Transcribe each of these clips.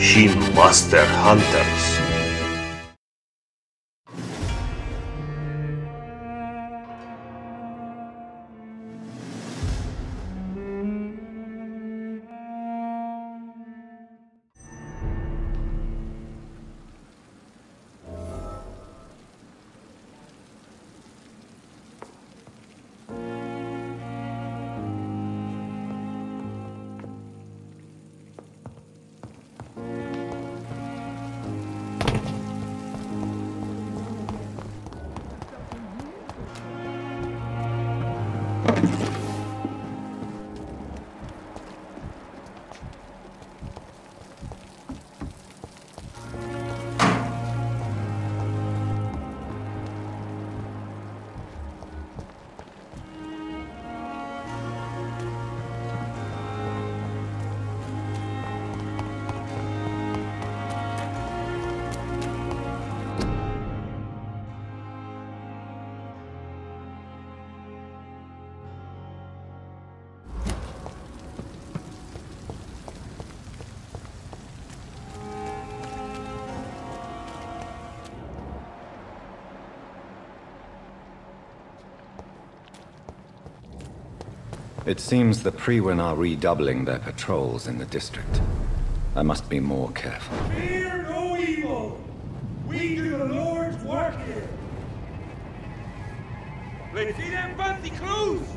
Shin Master Hunters. It seems the Priwen are redoubling their patrols in the district. I must be more careful. Fear no evil! We do the Lord's work here! Let's see them fancy clothes!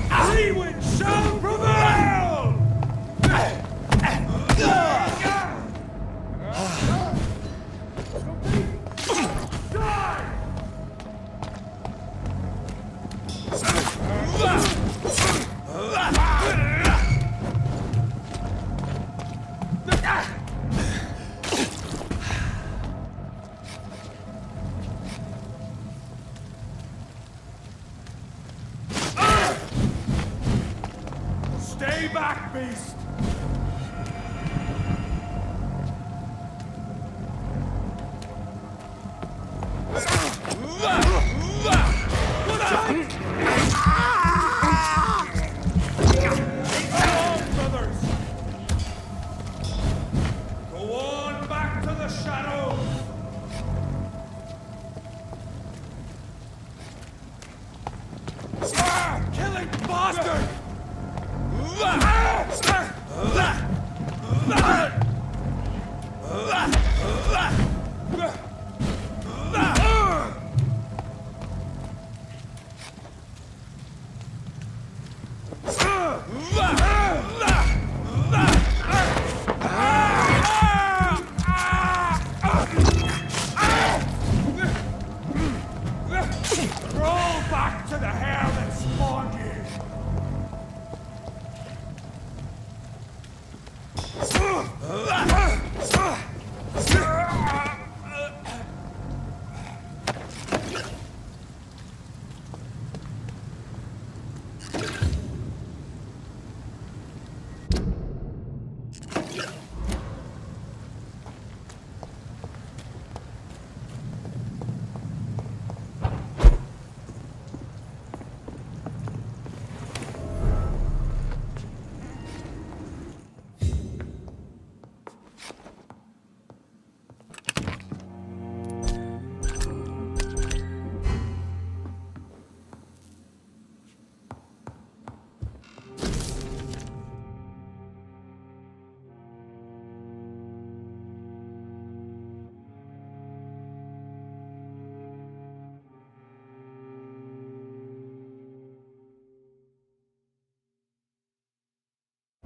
Priwen shall prevail! Stay back, beast! Go on back to the shadows! Killing bastard! Roll back to the hell that spawned you!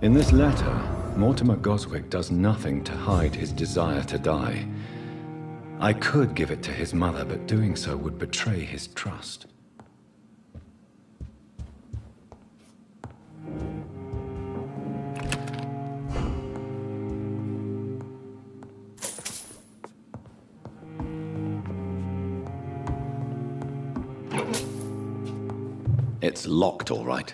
In this letter, Mortimer Goswick does nothing to hide his desire to die. I could give it to his mother, but doing so would betray his trust. It's locked, all right.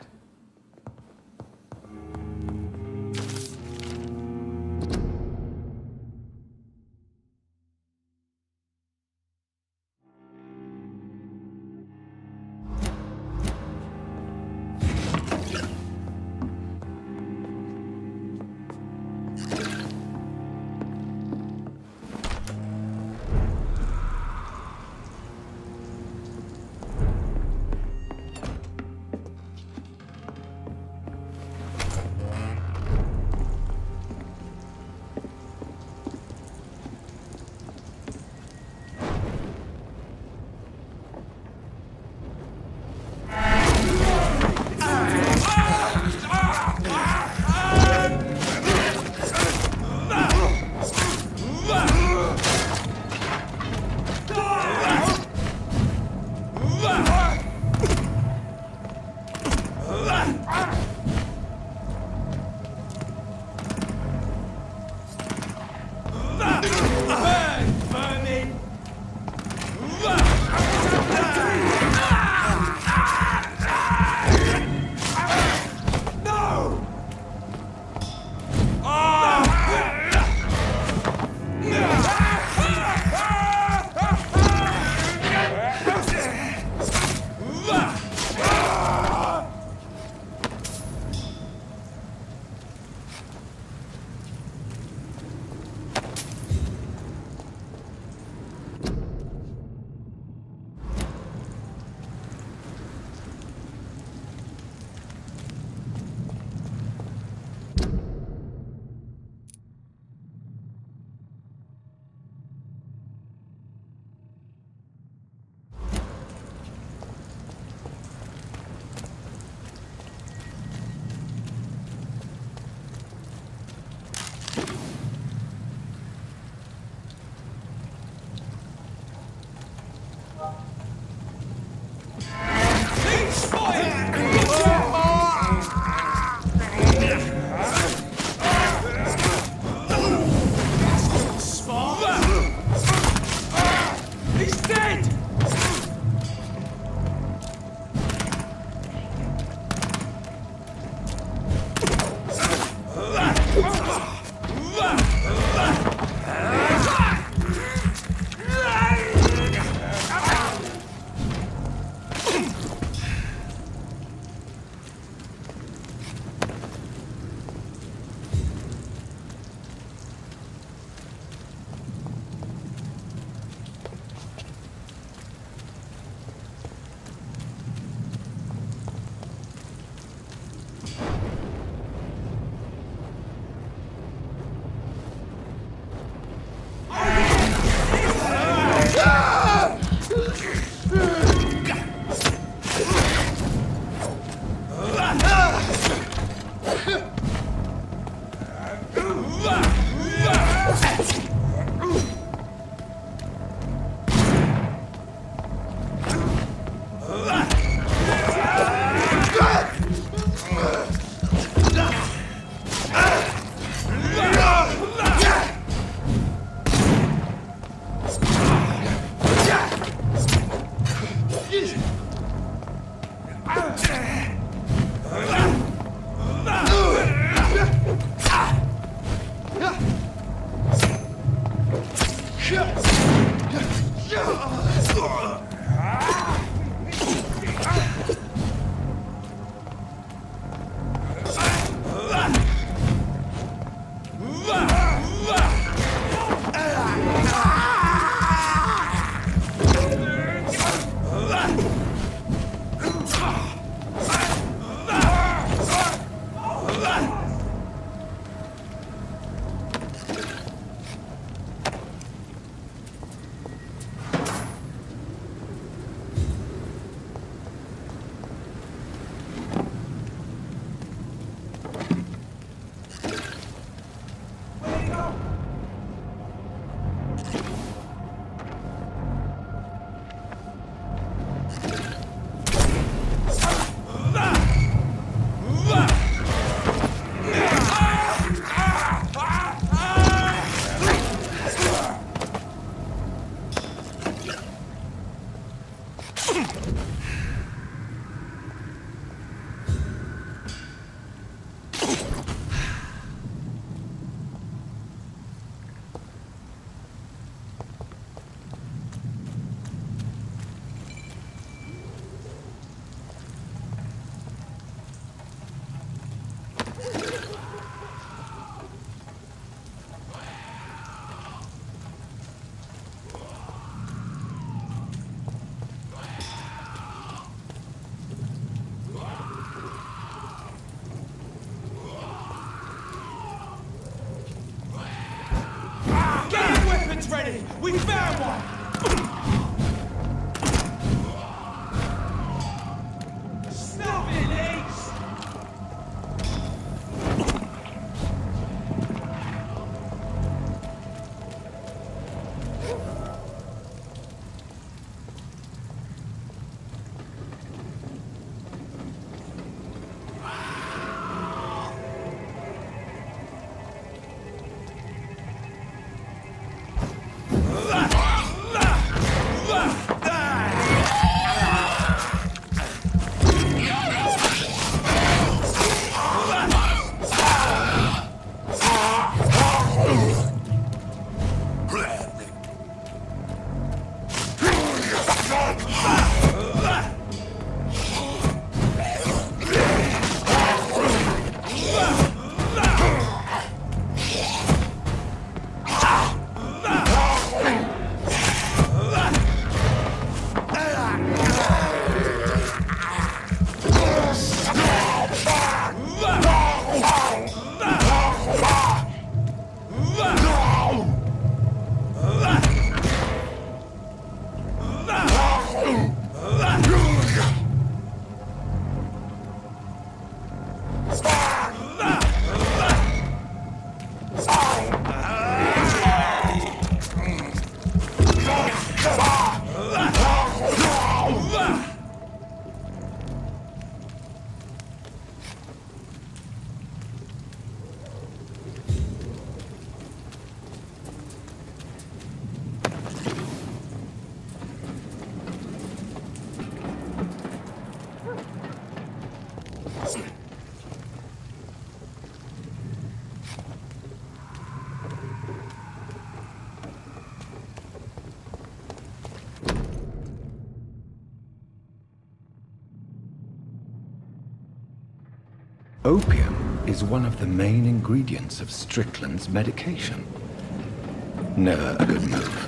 Ready! We found one! Stop it, Ace! Opium is one of the main ingredients of Strickland's medication. Never a good move.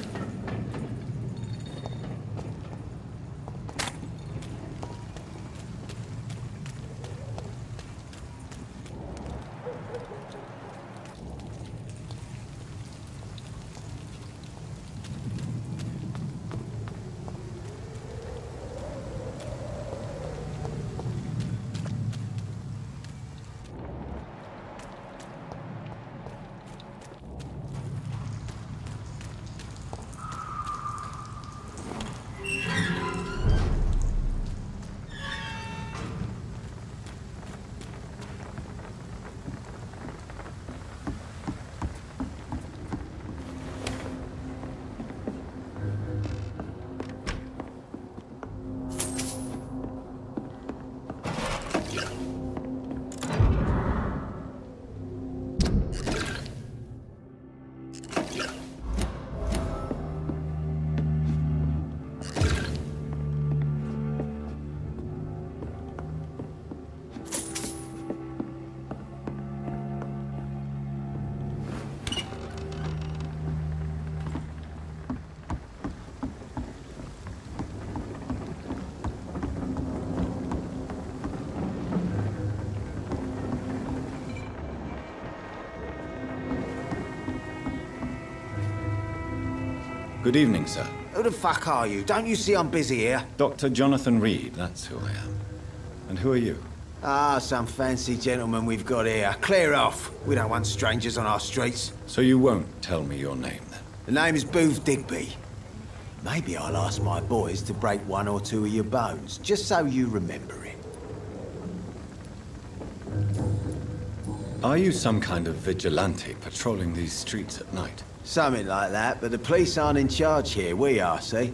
Good evening, sir. Who the fuck are you? Don't you see I'm busy here? Dr. Jonathan Reed, that's who I am. And who are you? Ah, some fancy gentleman we've got here. Clear off. We don't want strangers on our streets. So you won't tell me your name, then? The name is Booth Digby. Maybe I'll ask my boys to break one or two of your bones, just so you remember it. Are you some kind of vigilante patrolling these streets at night? Something like that, but the police aren't in charge here. We are, see?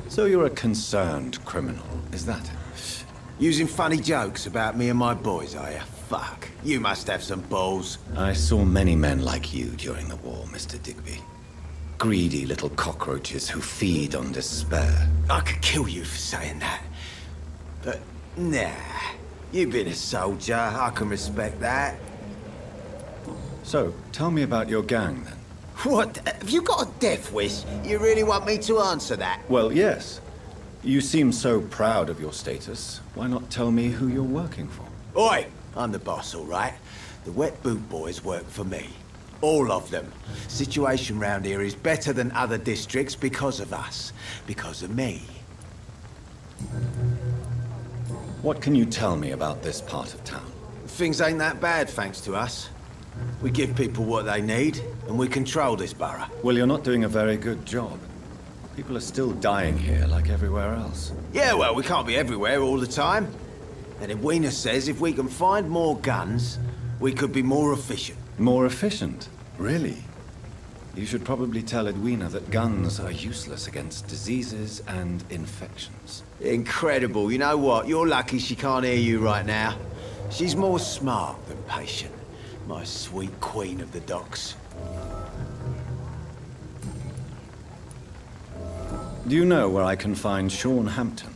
So you're a concerned criminal, is that it? Using funny jokes about me and my boys, are you? Fuck. You must have some balls. I saw many men like you during the war, Mr. Digby. Greedy little cockroaches who feed on despair. I could kill you for saying that. But, nah. You've been a soldier. I can respect that. So, tell me about your gang, then. What? Have you got a death wish? You really want me to answer that? Well, yes. You seem so proud of your status. Why not tell me who you're working for? Oi! I'm the boss, all right? The Wet Boot Boys work for me. All of them. Situation round here is better than other districts because of us. Because of me. What can you tell me about this part of town? Things ain't that bad, thanks to us. We give people what they need, and we control this borough. Well, you're not doing a very good job. People are still dying here like everywhere else. Yeah, well, we can't be everywhere all the time. And Edwina says if we can find more guns, we could be more efficient. More efficient? Really? You should probably tell Edwina that guns are useless against diseases and infections. Incredible. You know what? You're lucky she can't hear you right now. She's more smart than patient. My sweet queen of the docks. Do you know where I can find Sean Hampton?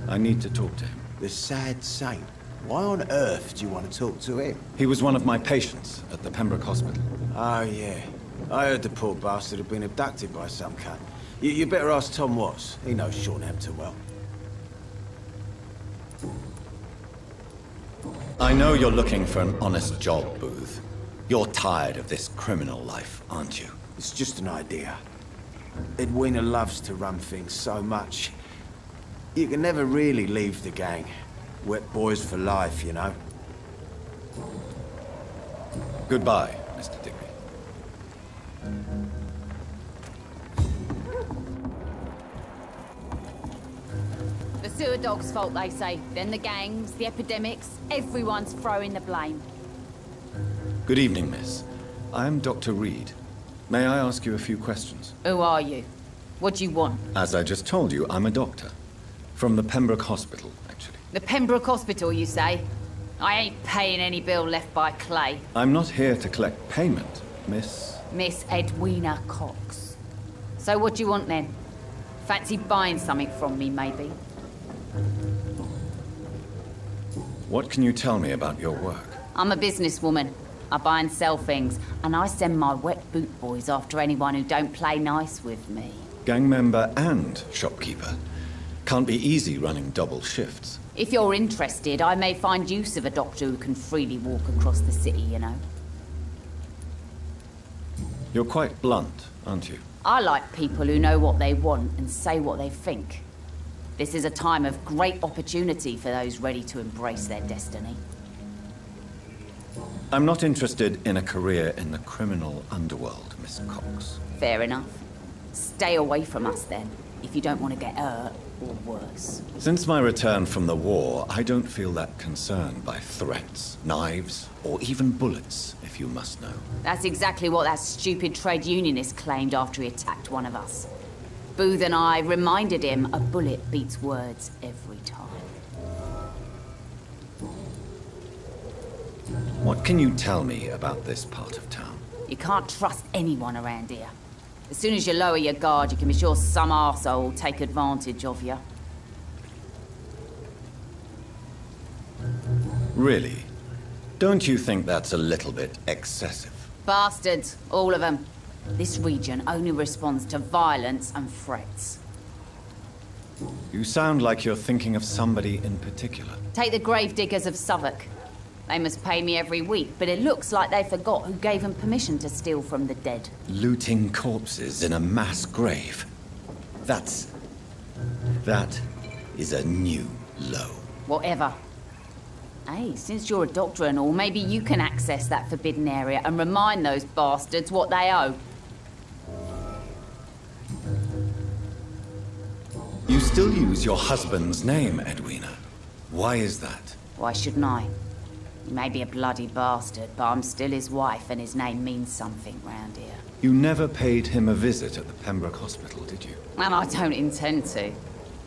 I need to talk to him. The sad saint. Why on earth do you want to talk to him? He was one of my patients at the Pembroke Hospital. Oh, yeah. I heard the poor bastard had been abducted by some cunt. You better ask Tom Watts. He knows Sean Hampton well. I know you're looking for an honest job, Booth. You're tired of this criminal life, aren't you? It's just an idea. Edwina loves to run things so much. You can never really leave the gang. Wet boys for life, you know. Goodbye, Mr. Digby. The sewer dog's fault, they say. Then the gangs, the epidemics, everyone's throwing the blame. Good evening, miss. I'm Dr. Reed. May I ask you a few questions? Who are you? What do you want? As I just told you, I'm a doctor. From the Pembroke Hospital, actually. The Pembroke Hospital, you say? I ain't paying any bill left by Clay. I'm not here to collect payment, miss. Miss Edwina Cox. So what do you want then? Fancy buying something from me, maybe? What can you tell me about your work? I'm a businesswoman. I buy and sell things, and I send my Wet Boot Boys after anyone who don't play nice with me. Gang member and shopkeeper. Can't be easy running double shifts. If you're interested, I may find use of a doctor who can freely walk across the city, you know. You're quite blunt, aren't you? I like people who know what they want and say what they think. This is a time of great opportunity for those ready to embrace their destiny. I'm not interested in a career in the criminal underworld, Miss Cox. Fair enough. Stay away from us then, if you don't want to get hurt or worse. Since my return from the war, I don't feel that concerned by threats, knives, or even bullets, if you must know. That's exactly what that stupid trade unionist claimed after he attacked one of us. Booth and I reminded him a bullet beats words every time. What can you tell me about this part of town? You can't trust anyone around here. As soon as you lower your guard, you can be sure some arsehole will take advantage of you. Really? Don't you think that's a little bit excessive? Bastards, all of them. This region only responds to violence and threats. You sound like you're thinking of somebody in particular. Take the gravediggers of Southwark. They must pay me every week, but it looks like they forgot who gave them permission to steal from the dead. Looting corpses in a mass grave. That is a new low. Whatever. Hey, since you're a doctor and all, maybe you can access that forbidden area and remind those bastards what they owe. You still use your husband's name, Edwina. Why is that? Why shouldn't I? He may be a bloody bastard, but I'm still his wife and his name means something round here. You never paid him a visit at the Pembroke Hospital, did you? And I don't intend to.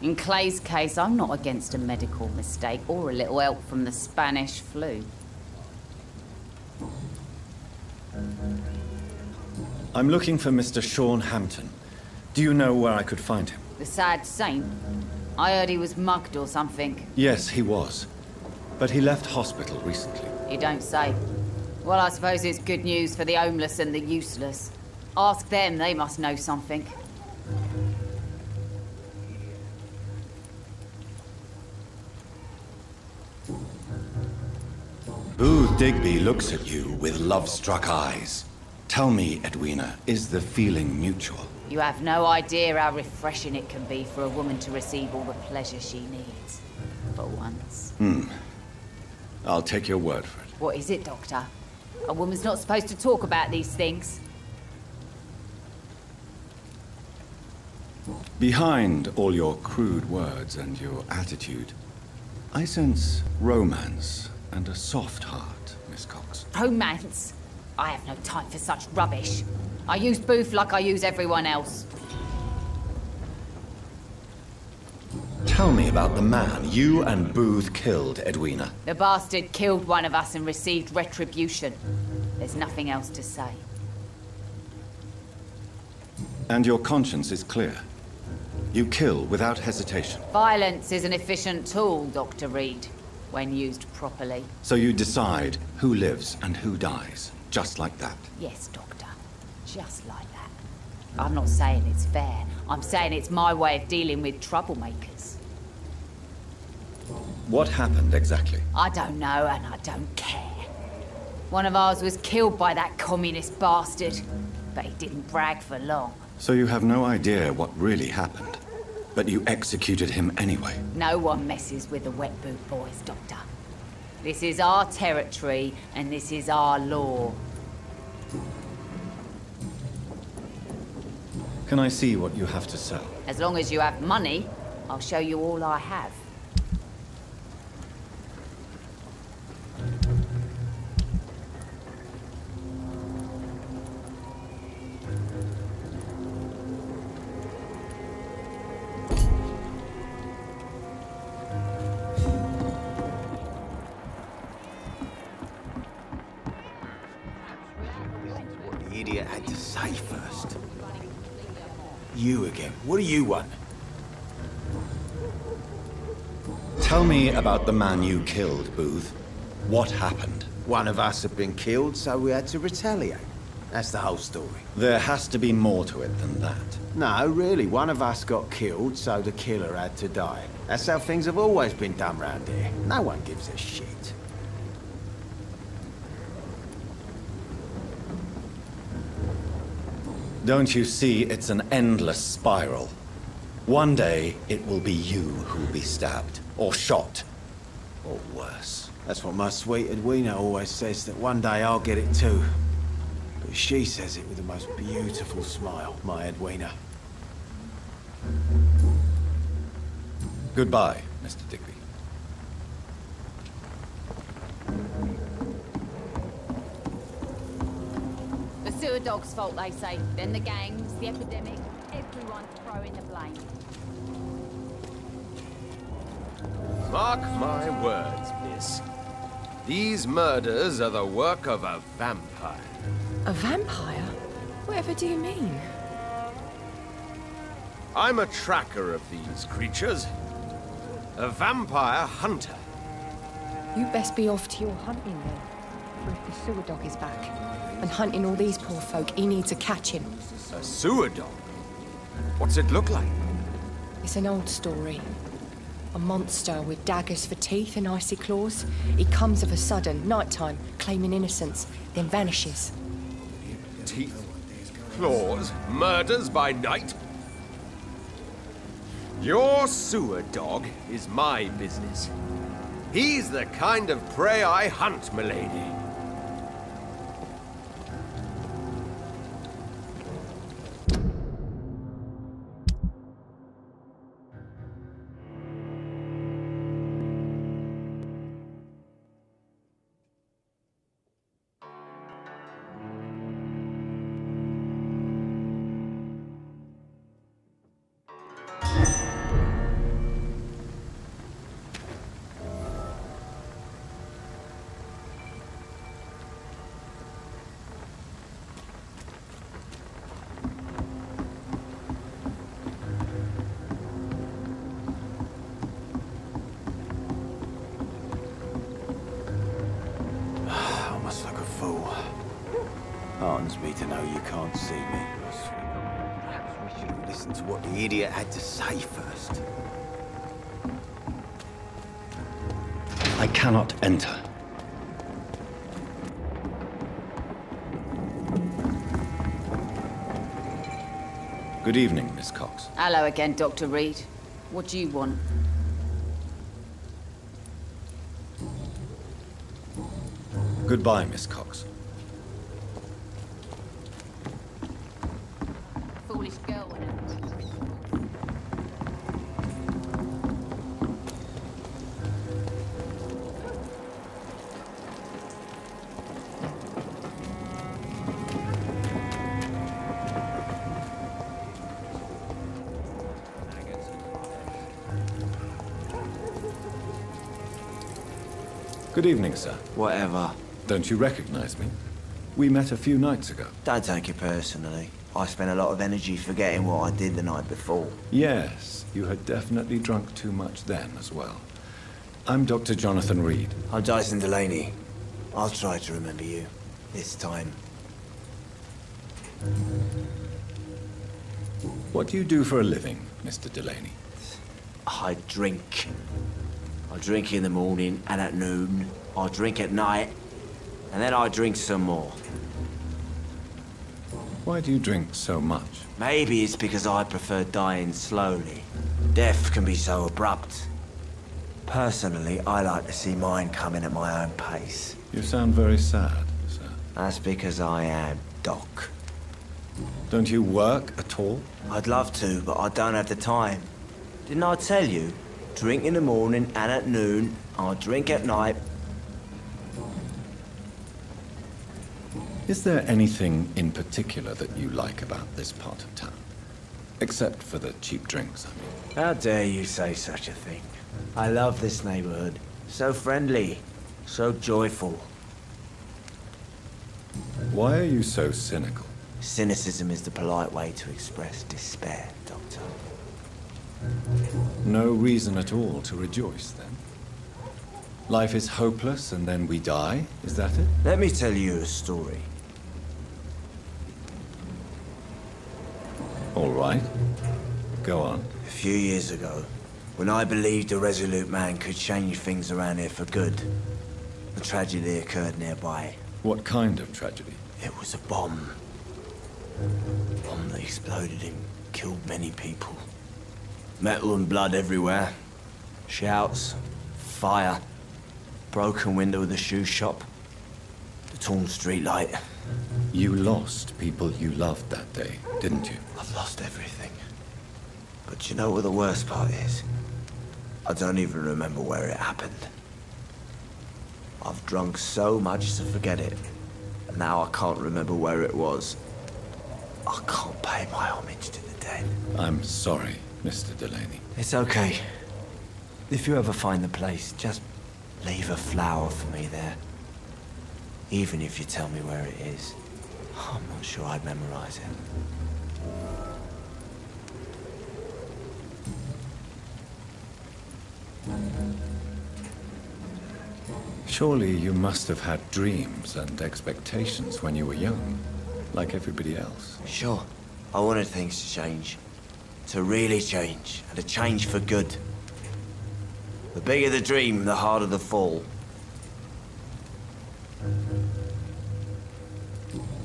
In Clay's case, I'm not against a medical mistake or a little help from the Spanish flu. I'm looking for Mr. Sean Hampton. Do you know where I could find him? The sad saint? I heard he was mugged or something. Yes, he was. But he left hospital recently. You don't say. Well, I suppose it's good news for the homeless and the useless. Ask them, they must know something. Booth Digby looks at you with love-struck eyes. Tell me, Edwina, is the feeling mutual? You have no idea how refreshing it can be for a woman to receive all the pleasure she needs. For once. I'll take your word for it. What is it, Doctor? A woman's not supposed to talk about these things. Behind all your crude words and your attitude, I sense romance and a soft heart, Miss Cox. Romance? I have no time for such rubbish. I use Booth like I use everyone else. Tell me about the man you and Booth killed, Edwina. The bastard killed one of us and received retribution. There's nothing else to say. And your conscience is clear. You kill without hesitation. Violence is an efficient tool, Dr. Reed, when used properly. So you decide who lives and who dies, just like that? Yes, Doctor. Just like that. I'm not saying it's fair. I'm saying it's my way of dealing with troublemakers. What happened exactly? I don't know, and I don't care. One of ours was killed by that communist bastard, but he didn't brag for long. So you have no idea what really happened, but you executed him anyway? No one messes with the wet boot boys, Doctor. This is our territory, and this is our law. Can I see what you have to sell? As long as you have money, I'll show you all I have. What the idiot had to say first. You again. What do you want? Tell me about the man you killed, Booth. What happened? One of us had been killed, so we had to retaliate. That's the whole story. There has to be more to it than that. No, really, one of us got killed, so the killer had to die. That's how things have always been done round here. No one gives a shit. Don't you see it's an endless spiral? One day, it will be you who will be stabbed, or shot, or worse. That's what my sweet Edwina always says, that one day I'll get it too. But she says it with the most beautiful smile, my Edwina. Goodbye, Mr. Digby. The sewer dog's fault, they say. Then the gangs, the epidemic, everyone throwing the blame. Mark my words, miss. These murders are the work of a vampire. A vampire? Whatever do you mean? I'm a tracker of these creatures. A vampire hunter. You best be off to your hunting then. For if the sewer dog is back and hunting all these poor folk, he needs to catch him. A sewer dog? What's it look like? It's an old story. A monster with daggers for teeth and icy claws. He comes of a sudden, nighttime, claiming innocence, then vanishes. Teeth, claws, murders by night? Your sewer dog is my business. He's the kind of prey I hunt, milady. Heartens me to know you can't see me. Perhaps we should have listened to what the idiot had to say first. I cannot enter. Good evening, Miss Cox. Hello again, Dr. Reed. What do you want? Goodbye, Miss Cox. Foolish girl. Good evening, sir. Whatever. Don't you recognize me? We met a few nights ago. Don't take it personally. I spent a lot of energy forgetting what I did the night before. Yes, you had definitely drunk too much then as well. I'm Dr. Jonathan Reed. I'm Dyson Delaney. I'll try to remember you. This time. What do you do for a living, Mr. Delaney? I drink. I drink in the morning and at noon. I drink at night. And then I drink some more. Why do you drink so much? Maybe it's because I prefer dying slowly. Death can be so abrupt. Personally, I like to see mine coming at my own pace. You sound very sad, sir. That's because I am Doc. Don't you work at all? I'd love to, but I don't have the time. Didn't I tell you? Drink in the morning and at noon. I drink at night. Is there anything in particular that you like about this part of town? Except for the cheap drinks, I mean. How dare you say such a thing? I love this neighborhood. So friendly. So joyful. Why are you so cynical? Cynicism is the polite way to express despair, Doctor. No reason at all to rejoice, then? Life is hopeless and then we die? Is that it? Let me tell you a story. All right. Go on. A few years ago, when I believed a resolute man could change things around here for good, a tragedy occurred nearby. What kind of tragedy? It was a bomb. A bomb that exploded and killed many people. Metal and blood everywhere. Shouts, fire, broken window of the shoe shop, the torn street light. You lost people you loved that day, didn't you? I've lost everything. But you know what the worst part is? I don't even remember where it happened. I've drunk so much to forget it. And now I can't remember where it was. I can't pay my homage to the dead. I'm sorry, Mr. Delaney. It's okay. If you ever find the place, just leave a flower for me there. Even if you tell me where it is. I'm not sure I'd memorize it. Surely you must have had dreams and expectations when you were young, like everybody else. Sure. I wanted things to change. To really change. And to change for good. The bigger the dream, the harder the fall.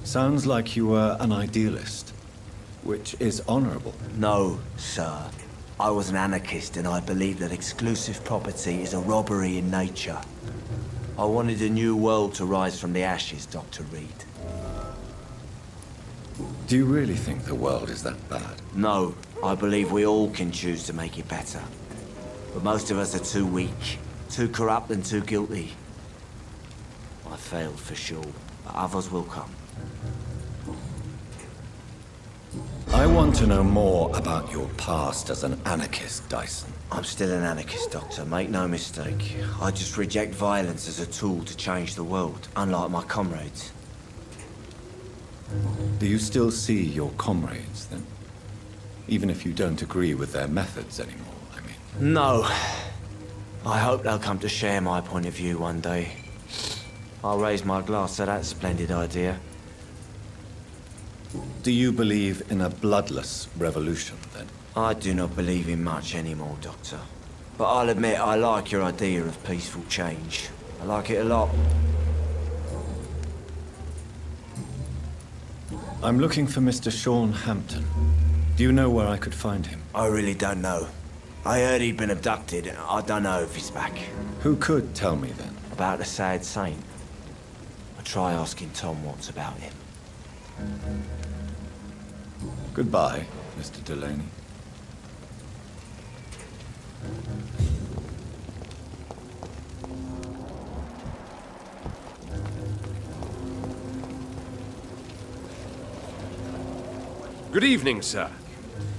Sounds like you were an idealist, which is honorable. No, sir. I was an anarchist and I believed that exclusive property is a robbery in nature. I wanted a new world to rise from the ashes, Dr. Reed. Do you really think the world is that bad? No, I believe we all can choose to make it better. But most of us are too weak, too corrupt and too guilty. I failed for sure, but others will come. I want to know more about your past as an anarchist, Dyson. I'm still an anarchist, Doctor, make no mistake. I just reject violence as a tool to change the world, unlike my comrades. Do you still see your comrades, then? Even if you don't agree with their methods anymore, I mean. No. I hope they'll come to share my point of view one day. I'll raise my glass to that splendid idea. Do you believe in a bloodless revolution, then? I do not believe in much anymore, Doctor. But I'll admit I like your idea of peaceful change. I like it a lot. I'm looking for Mr. Sean Hampton. Do you know where I could find him? I really don't know. I heard he'd been abducted. I don't know if he's back. Who could tell me, then? About the sad saint. I'll try asking Tom what's about him. Goodbye, Mr. Delaney. Good evening, sir.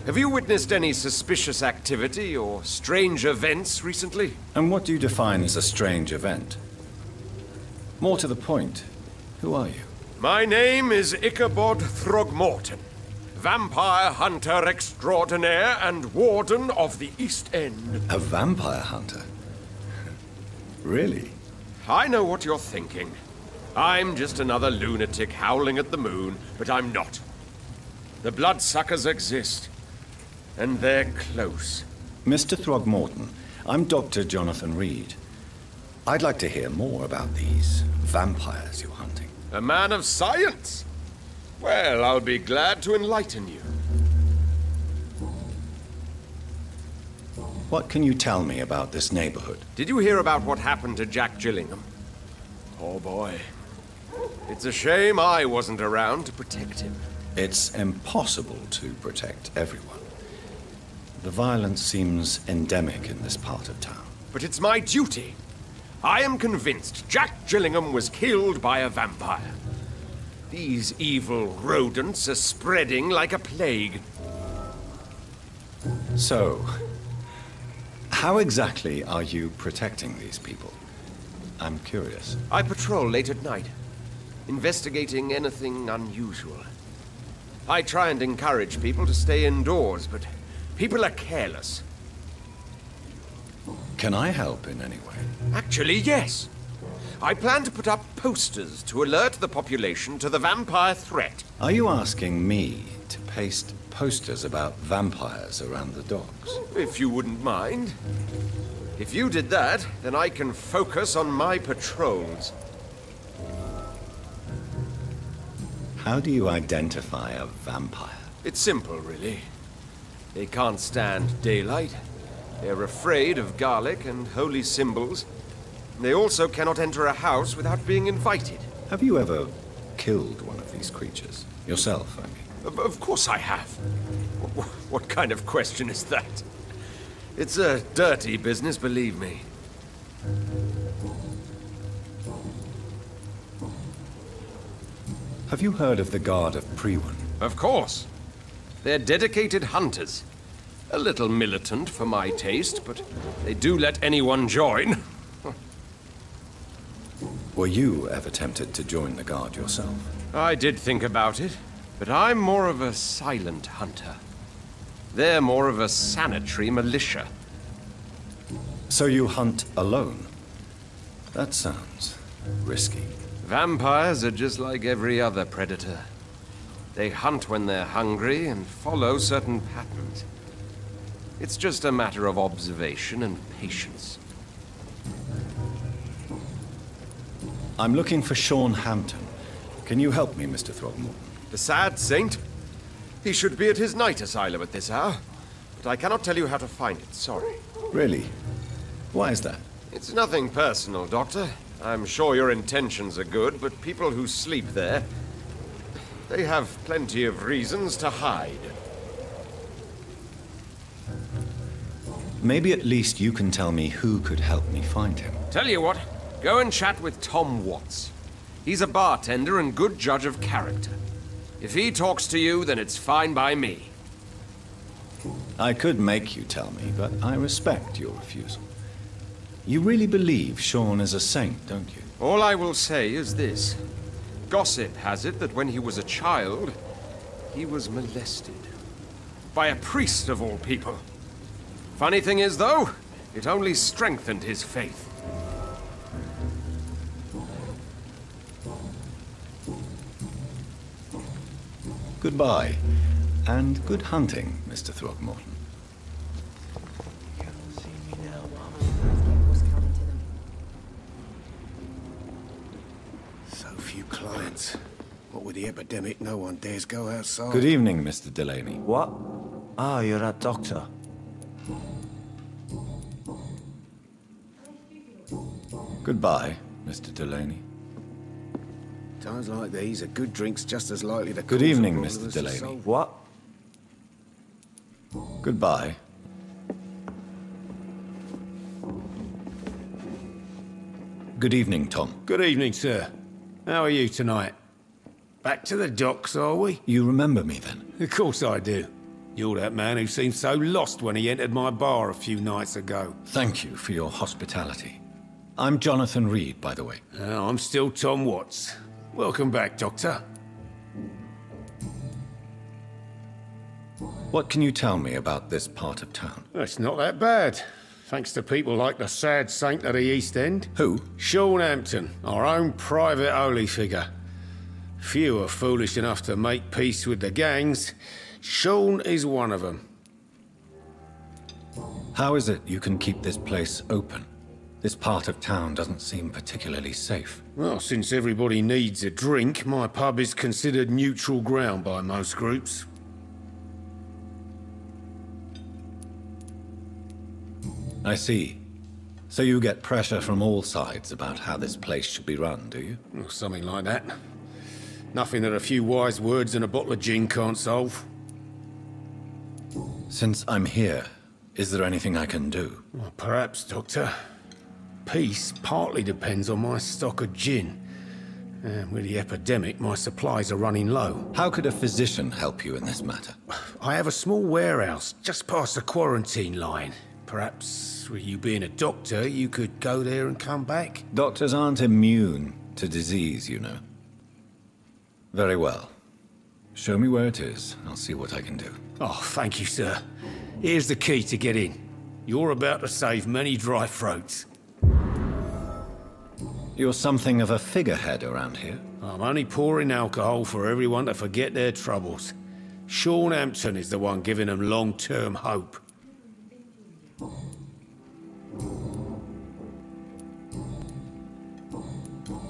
Have you witnessed any suspicious activity or strange events recently? And what do you define as a strange event? More to the point, who are you? My name is Ichabod Throgmorton, vampire hunter extraordinaire and warden of the East End. A vampire hunter? Really? I know what you're thinking. I'm just another lunatic howling at the moon, but I'm not. The bloodsuckers exist, and they're close. Mr. Throgmorton, I'm Dr. Jonathan Reed. I'd like to hear more about these vampires you're hunting. A man of science? Well, I'll be glad to enlighten you. What can you tell me about this neighborhood? Did you hear about what happened to Jack Gillingham? Poor boy. It's a shame I wasn't around to protect him. It's impossible to protect everyone. The violence seems endemic in this part of town. But it's my duty. I am convinced Jack Gillingham was killed by a vampire. These evil rodents are spreading like a plague. So, how exactly are you protecting these people? I'm curious. I patrol late at night, investigating anything unusual. I try and encourage people to stay indoors, but people are careless. Can I help in any way? Actually, yes. I plan to put up posters to alert the population to the vampire threat. Are you asking me to paste posters about vampires around the docks? If you wouldn't mind. If you did that, then I can focus on my patrols. How do you identify a vampire? It's simple, really. They can't stand daylight. They're afraid of garlic and holy symbols. They also cannot enter a house without being invited. Have you ever killed one of these creatures? Yourself, I mean. Of course I have. What kind of question is that? It's a dirty business, believe me. Have you heard of the Guard of Priwen? Of course. They're dedicated hunters. A little militant for my taste, but they do let anyone join. Were you ever tempted to join the Guard yourself? I did think about it, but I'm more of a silent hunter. They're more of a sanitary militia. So you hunt alone? That sounds risky. Vampires are just like every other predator. They hunt when they're hungry and follow certain patterns. It's just a matter of observation and patience. I'm looking for Sean Hampton. Can you help me, Mr. Throgmorton? The sad saint? He should be at his night asylum at this hour. But I cannot tell you how to find it, sorry. Really? Why is that? It's nothing personal, Doctor. I'm sure your intentions are good, but people who sleep there, they have plenty of reasons to hide. Maybe at least you can tell me who could help me find him. Tell you what, go and chat with Tom Watts. He's a bartender and good judge of character. If he talks to you, then it's fine by me. I could make you tell me, but I respect your refusal. You really believe Sean is a saint, don't you? All I will say is this. Gossip has it that when he was a child, he was molested. By a priest of all people. Funny thing is, though, it only strengthened his faith. Goodbye, and good hunting, Mr. Throgmorton. So few clients. What with the epidemic, no one dares go outside. Good evening, Mr. Delaney. What? Ah, you're that doctor. Goodbye, Mr. Delaney. Times like these, a good drink's just as likely to Good cause a evening, problem Mr. as the Delaney. soul. What? Goodbye. Good evening, Tom. Good evening, sir. How are you tonight? Back to the docks, are we? You remember me then? Of course I do. You're that man who seemed so lost when he entered my bar a few nights ago. Thank you for your hospitality. I'm Jonathan Reed, by the way. I'm still Tom Watts. Welcome back, Doctor. What can you tell me about this part of town? It's not that bad. Thanks to people like the sad saint of the East End. Who? Sean Hampton, our own private holy figure. Few are foolish enough to make peace with the gangs. Sean is one of them. How is it you can keep this place open? This part of town doesn't seem particularly safe. Well, since everybody needs a drink, my pub is considered neutral ground by most groups. I see. So you get pressure from all sides about how this place should be run, do you? Or something like that. Nothing that a few wise words and a bottle of gin can't solve. Since I'm here, is there anything I can do? Well, perhaps, Doctor. Peace partly depends on my stock of gin. And with the epidemic, my supplies are running low. How could a physician help you in this matter? I have a small warehouse just past the quarantine line. Perhaps, with you being a doctor, you could go there and come back? Doctors aren't immune to disease, you know. Very well. Show me where it is. I'll see what I can do. Oh, thank you, sir. Here's the key to get in. You're about to save many dry throats. You're something of a figurehead around here. I'm only pouring alcohol for everyone to forget their troubles. Sean Hampton is the one giving them long-term hope.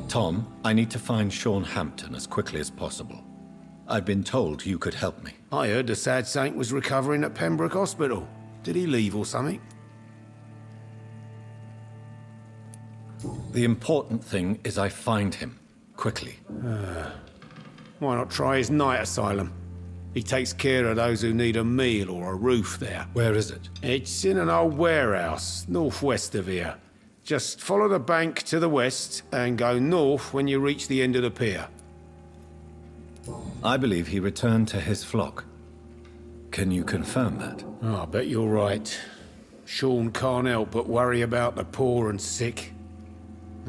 Tom, I need to find Sean Hampton as quickly as possible. I've been told you could help me. I heard the sad saint was recovering at Pembroke Hospital. Did he leave or something? The important thing is I find him, quickly. Why not try his night asylum? He takes care of those who need a meal or a roof there. Where is it? It's in an old warehouse, northwest of here. Just follow the bank to the west and go north when you reach the end of the pier. I believe he returned to his flock. Can you confirm that? Oh, I bet you're right. Sean can't help but worry about the poor and sick.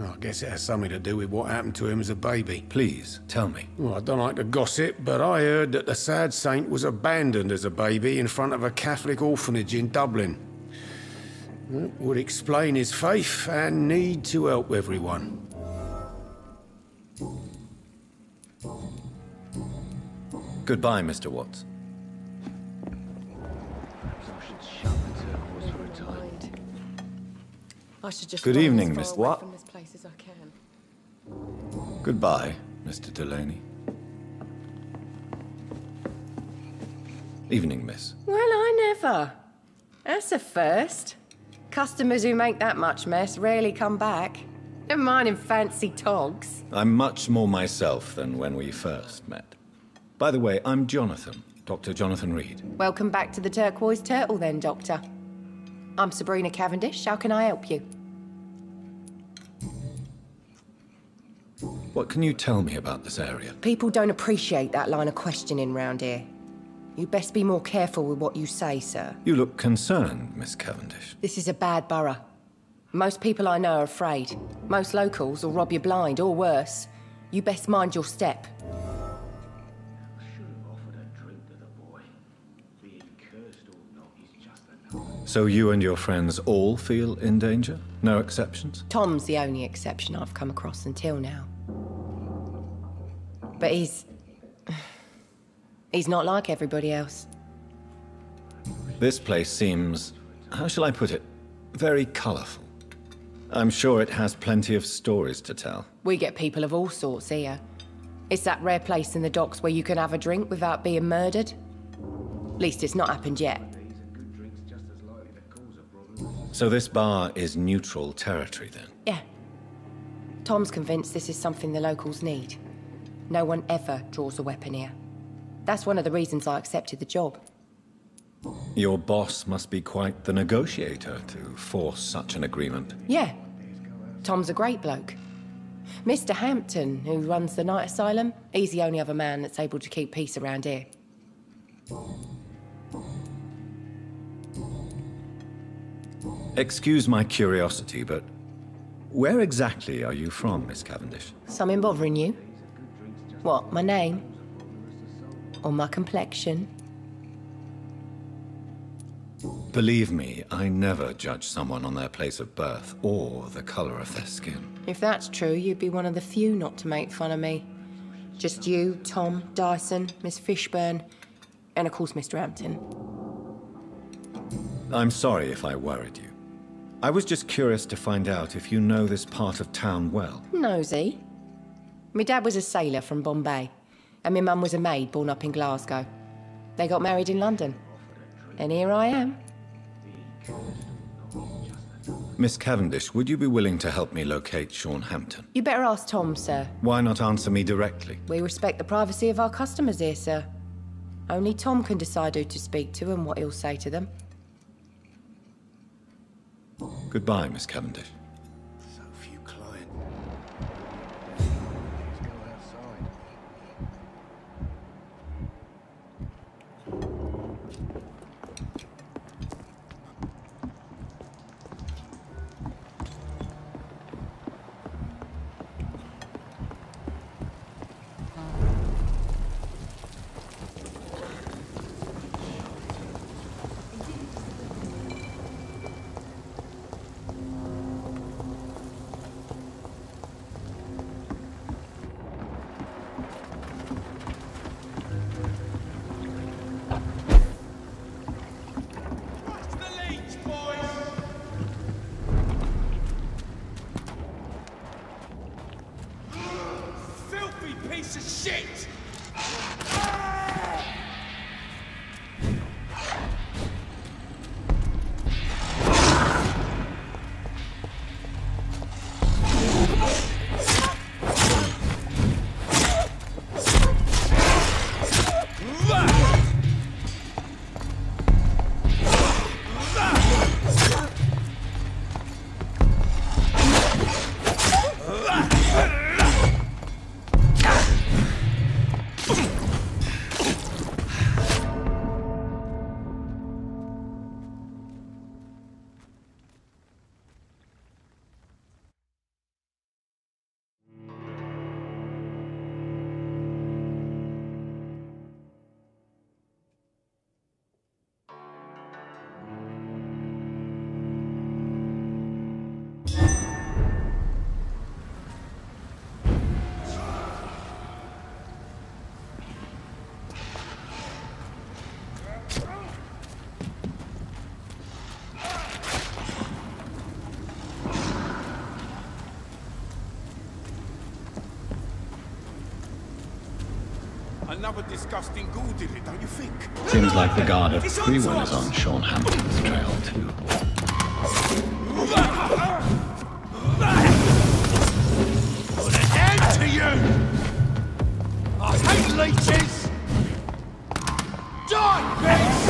Oh, I guess it has something to do with what happened to him as a baby. Please, tell me. Well, I don't like to gossip, but I heard that the sad saint was abandoned as a baby in front of a Catholic orphanage in Dublin. That would explain his faith and need to help everyone. Goodbye, Mr. Watts. I should just Good run evening, as far Miss- away What? from this place as I can. Goodbye, Mr. Delaney. Evening, miss. Well, I never. That's a first. Customers who make that much mess rarely come back. Never mind in fancy togs. I'm much more myself than when we first met. By the way, I'm Jonathan, Dr. Jonathan Reed. Welcome back to the Turquoise Turtle then, Doctor. I'm Sabrina Cavendish. How can I help you? What can you tell me about this area? People don't appreciate that line of questioning round here. You best be more careful with what you say, sir. You look concerned, Miss Cavendish. This is a bad borough. Most people I know are afraid. Most locals will rob you blind, or worse. You best mind your step. So you and your friends all feel in danger? No exceptions? Tom's the only exception I've come across until now. But he's not like everybody else. This place seems, how shall I put it, very colourful. I'm sure it has plenty of stories to tell. We get people of all sorts here. It's that rare place in the docks where you can have a drink without being murdered. At least it's not happened yet. So this bar is neutral territory then? Yeah. Tom's convinced this is something the locals need. No one ever draws a weapon here. That's one of the reasons I accepted the job. Your boss must be quite the negotiator to force such an agreement. Yeah. Tom's a great bloke. Mr. Hampton, who runs the night asylum, he's the only other man that's able to keep peace around here. Excuse my curiosity, but where exactly are you from, Miss Cavendish? Something bothering you? What, my name? Or my complexion? Believe me, I never judge someone on their place of birth or the colour of their skin. If that's true, you'd be one of the few not to make fun of me. Just you, Tom, Dyson, Miss Fishburne, and of course Mr. Hampton. I'm sorry if I worried you. I was just curious to find out if you know this part of town well. Nosy. My dad was a sailor from Bombay, and my mum was a maid born up in Glasgow. They got married in London. And here I am. Miss Cavendish, would you be willing to help me locate Sean Hampton? You better ask Tom, sir. Why not answer me directly? We respect the privacy of our customers here, sir. Only Tom can decide who to speak to and what he'll say to them. Goodbye, Miss Cavendish. So few clients. Let's go outside. other disgusting ghoul did it, don't you think? Seems like the guard of Freewill is on Sean Hampton's trail, too. Put an end to you! I hate leeches! Die, bitch!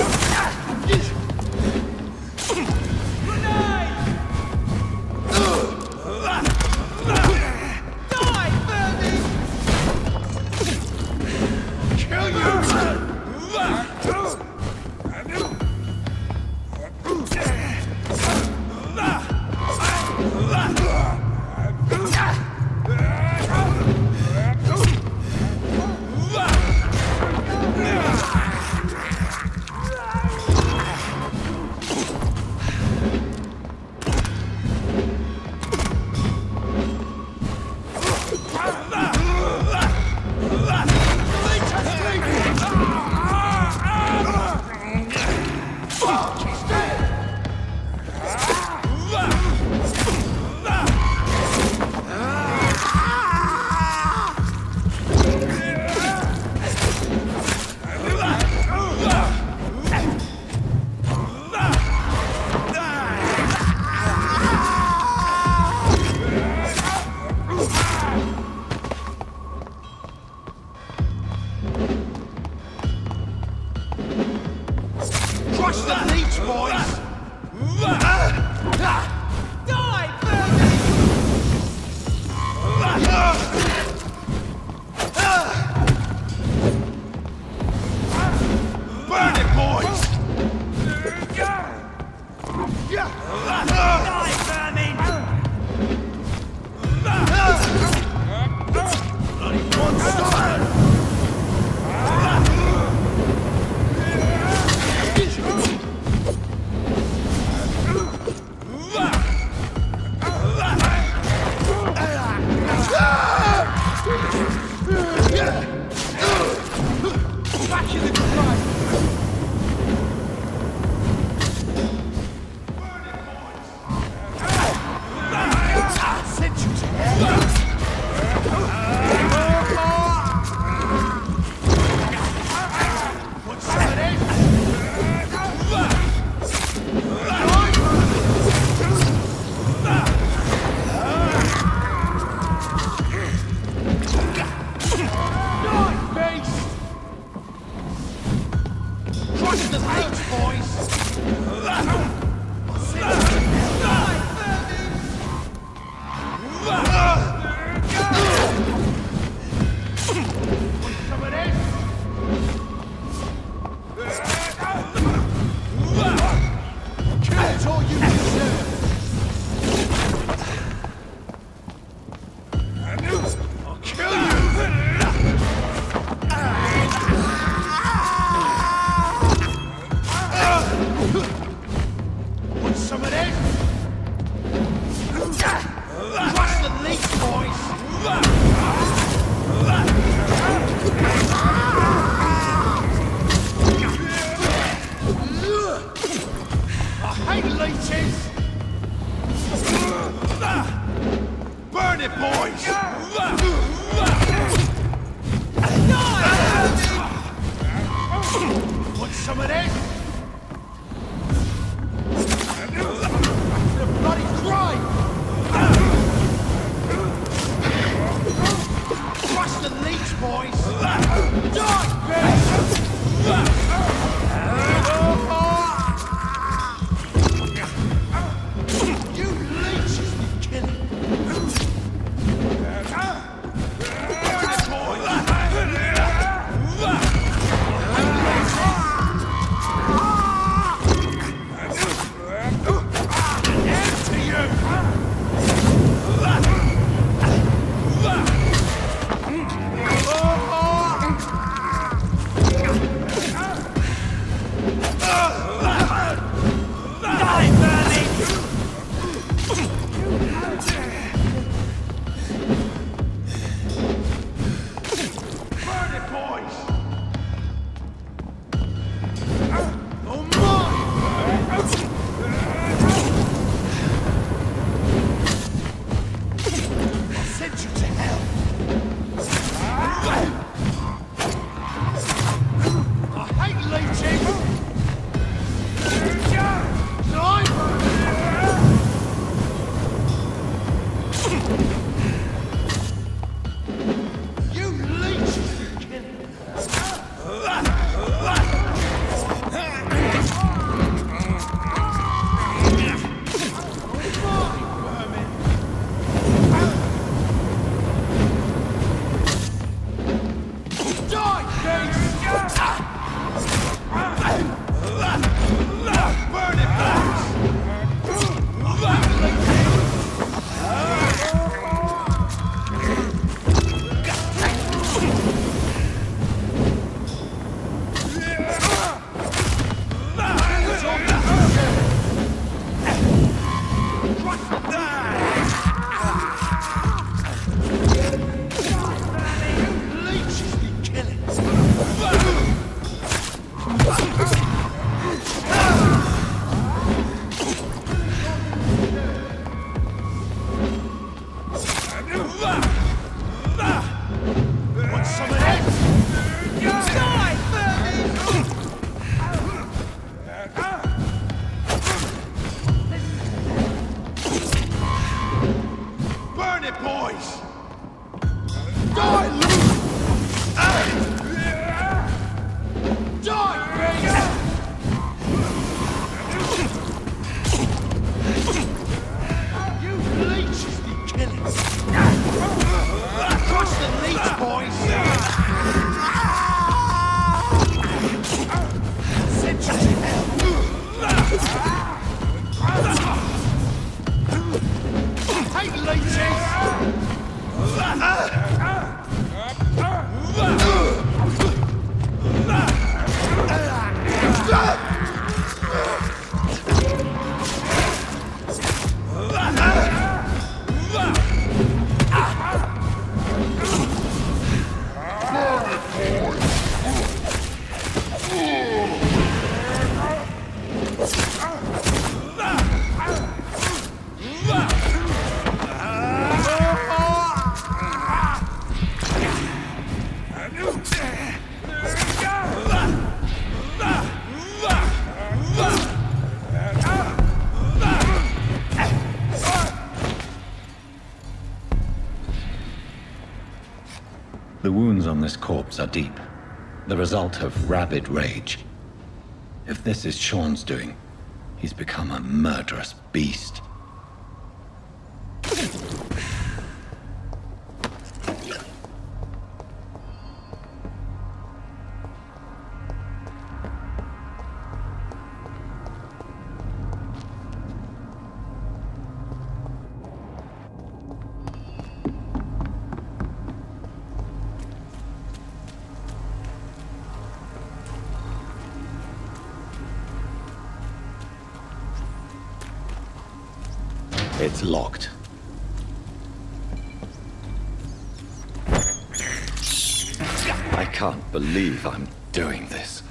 The wounds on this corpse are deep, the result of rabid rage. If this is Sean's doing, he's become a murderous beast. It's locked. I can't believe I'm doing this.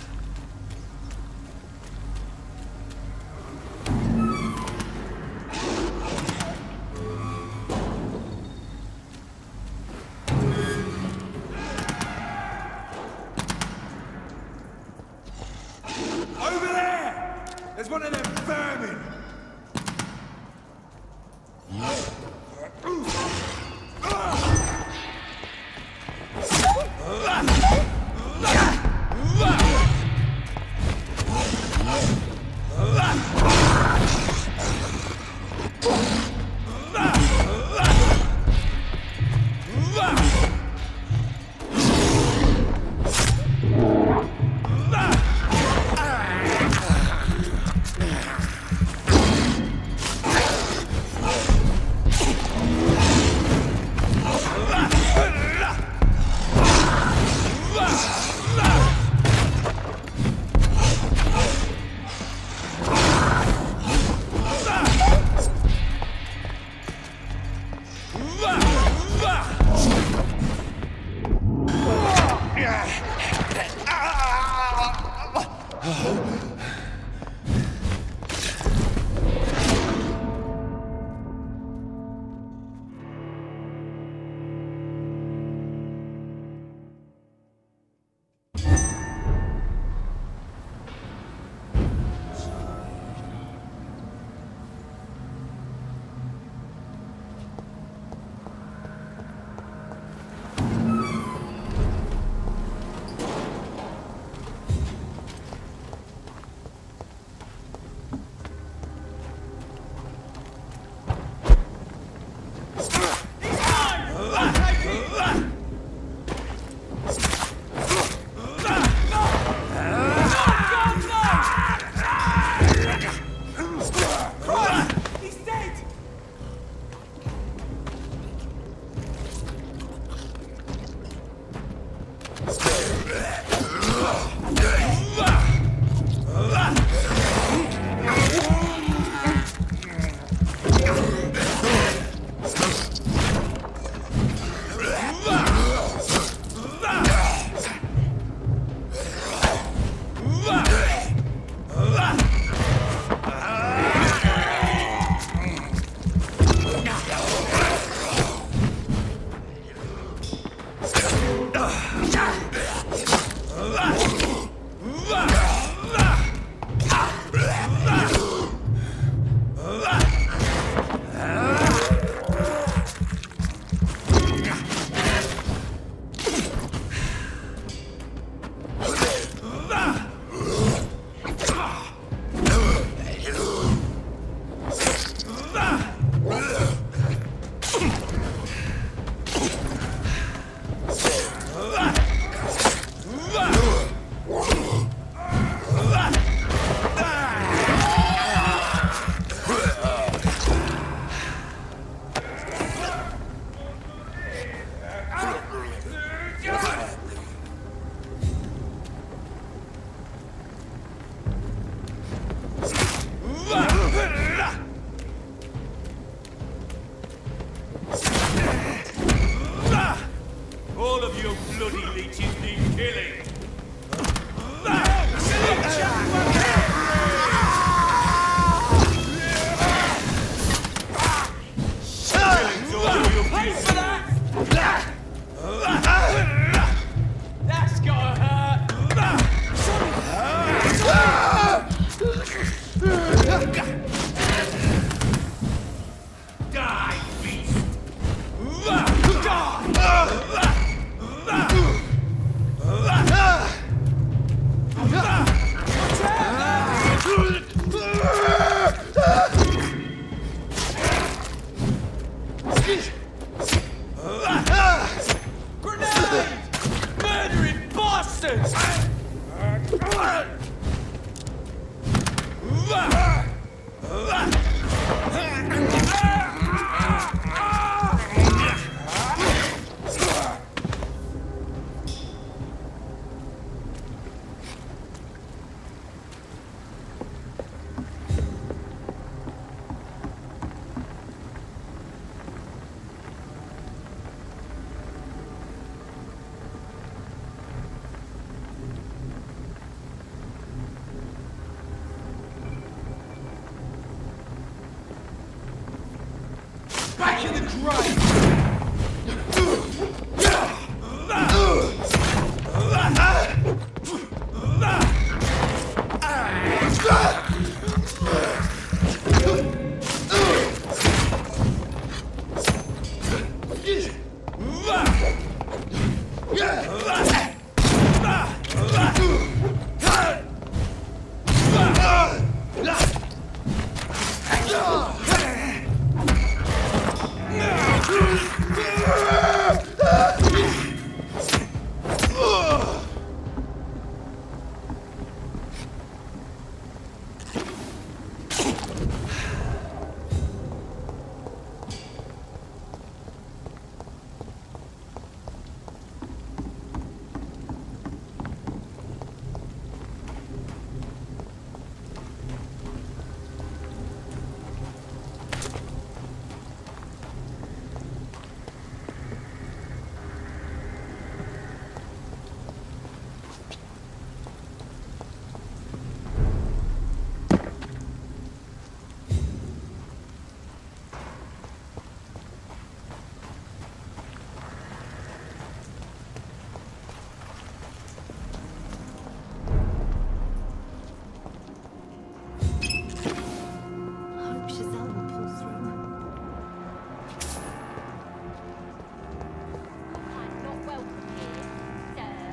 Over there! There's one of them vermin!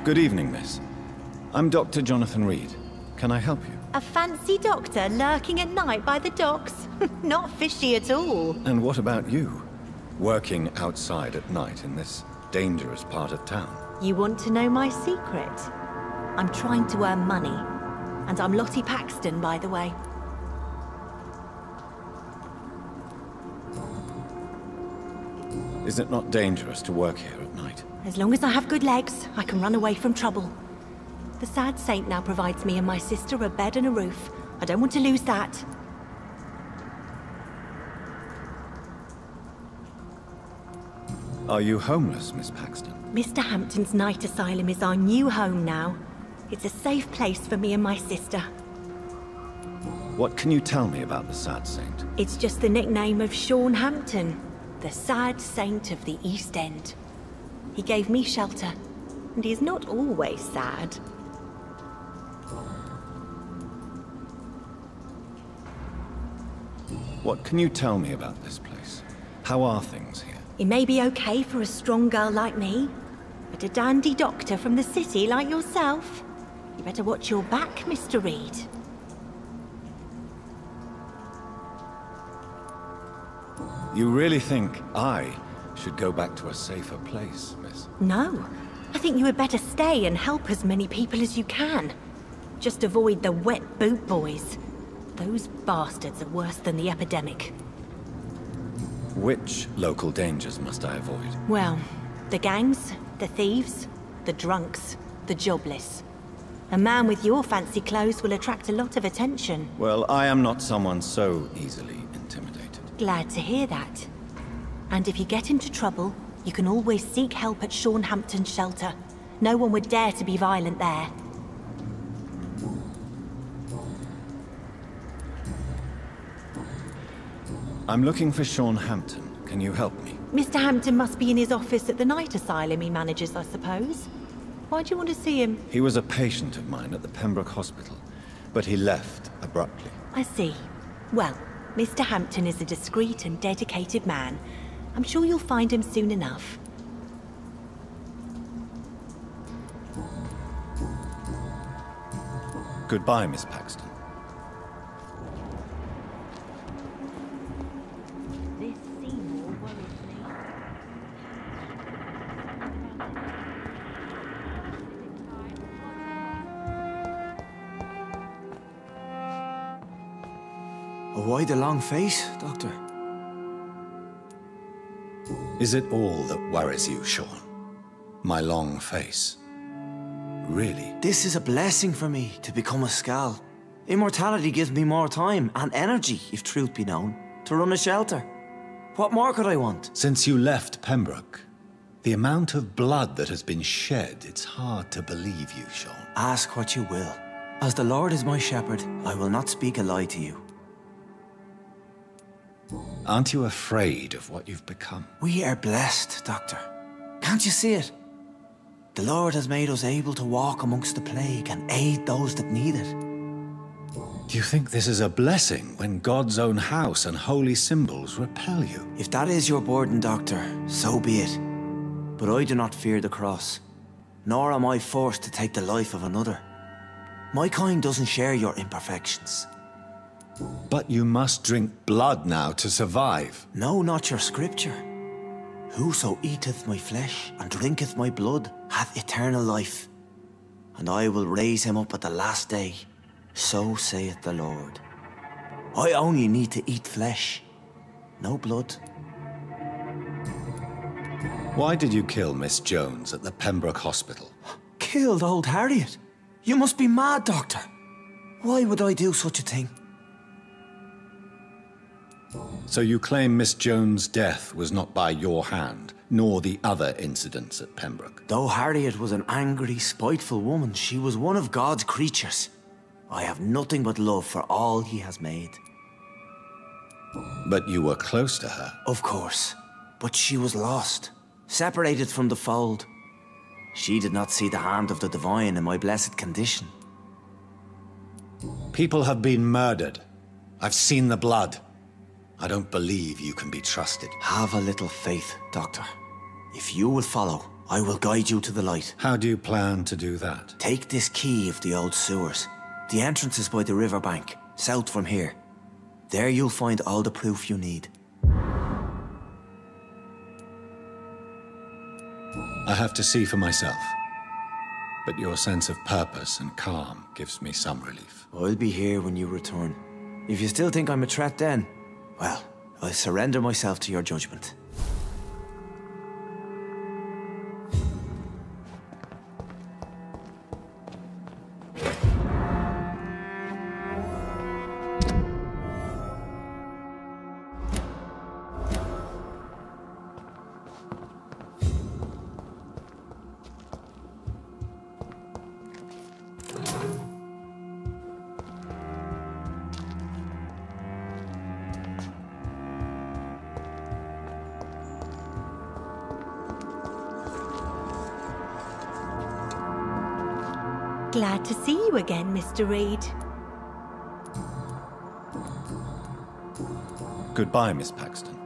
Good evening, miss. I'm Dr. Jonathan Reed. Can I help you? A fancy doctor lurking at night by the docks? Not fishy at all. And what about you? Working outside at night in this dangerous part of town? You want to know my secret? I'm trying to earn money. And I'm Lottie Paxton, by the way. Is it not dangerous to work here at night? As long as I have good legs, I can run away from trouble. The sad saint now provides me and my sister a bed and a roof. I don't want to lose that. Are you homeless, Miss Paxton? Mr. Hampton's night asylum is our new home now. It's a safe place for me and my sister. What can you tell me about the sad saint? It's just the nickname of Sean Hampton, the sad saint of the East End. He gave me shelter, and he's not always sad. What can you tell me about this place? How are things here? It may be okay for a strong girl like me, but a dandy doctor from the city like yourself, you better watch your back, Mr. Reed. You really think I should go back to a safer place, miss? No. I think you had better stay and help as many people as you can. Just avoid the wet boot boys. Those bastards are worse than the epidemic. Which local dangers must I avoid? Well, the gangs, the thieves, the drunks, the jobless. A man with your fancy clothes will attract a lot of attention. Well, I am not someone so easily intimidated. Glad to hear that. And if you get into trouble, you can always seek help at Sean Hampton's shelter. No one would dare to be violent there. I'm looking for Sean Hampton. Can you help me? Mr. Hampton must be in his office at the night asylum he manages, I suppose. Why do you want to see him? He was a patient of mine at the Pembroke Hospital, but he left abruptly. I see. Well, Mr. Hampton is a discreet and dedicated man. I'm sure you'll find him soon enough. Goodbye, Miss Paxton. This Seymour worries me. Why the long face, Doctor? Is it all that worries you, Sean? My long face? Really? This is a blessing for me, to become a Skal. Immortality gives me more time and energy, if truth be known, to run a shelter. What more could I want? Since you left Pembroke, the amount of blood that has been shed, it's hard to believe you, Sean. Ask what you will. As the Lord is my shepherd, I will not speak a lie to you. Aren't you afraid of what you've become? We are blessed, Doctor. Can't you see it? The Lord has made us able to walk amongst the plague and aid those that need it. Do you think this is a blessing when God's own house and holy symbols repel you? If that is your burden, Doctor, so be it. But I do not fear the cross, nor am I forced to take the life of another. My kind doesn't share your imperfections. But you must drink blood now to survive. No, not your scripture. Whoso eateth my flesh and drinketh my blood hath eternal life, and I will raise him up at the last day. So saith the Lord. I only need to eat flesh, no blood. Why did you kill Miss Jones at the Pembroke Hospital? Killed old Harriet? You must be mad, Doctor. Why would I do such a thing? So you claim Miss Jones' death was not by your hand, nor the other incidents at Pembroke? Though Harriet was an angry, spiteful woman, she was one of God's creatures. I have nothing but love for all he has made. But you were close to her? Of course. But she was lost, separated from the fold. She did not see the hand of the divine in my blessed condition. People have been murdered. I've seen the blood. I don't believe you can be trusted. Have a little faith, Doctor. If you will follow, I will guide you to the light. How do you plan to do that? Take this key of the old sewers. The entrance is by the riverbank, south from here. There you'll find all the proof you need. I have to see for myself. But your sense of purpose and calm gives me some relief. I'll be here when you return. If you still think I'm a threat then, well, I surrender myself to your judgment. Glad to see you again, Mr. Reed. Goodbye, Miss Paxton.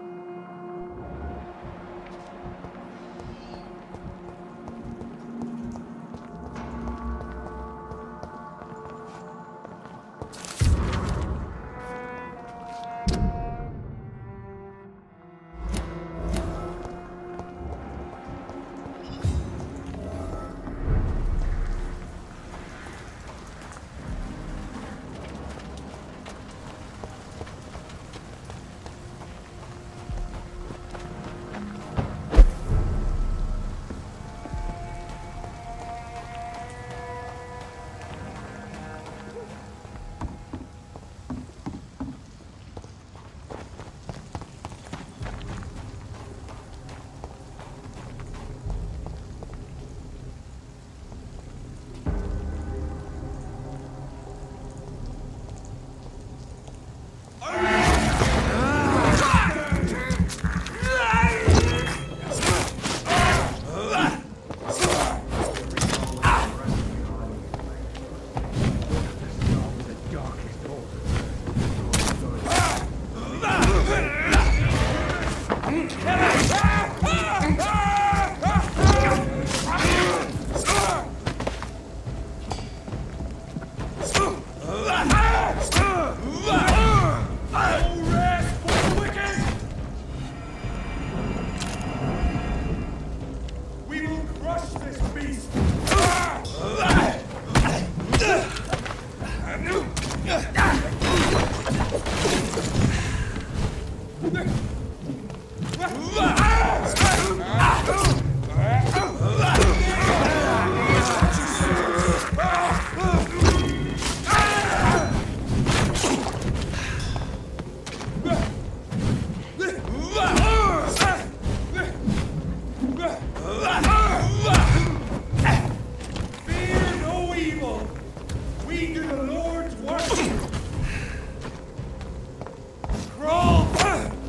Crawl!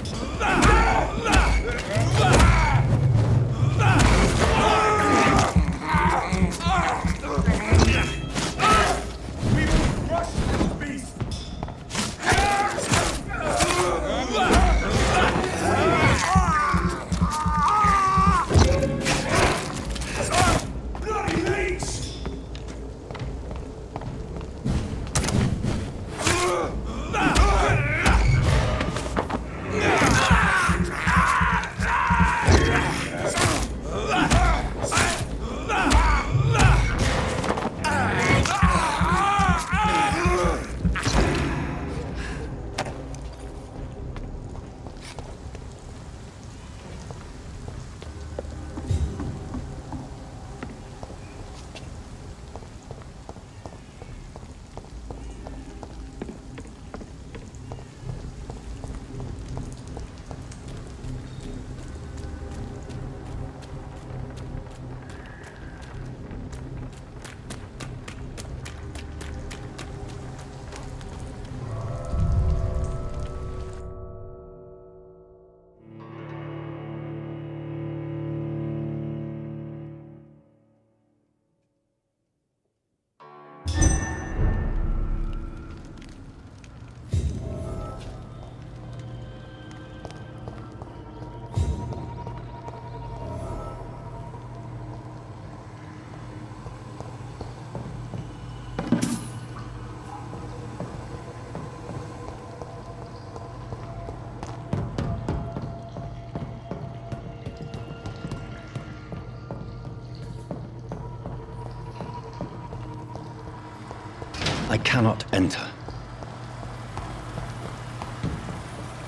cannot enter.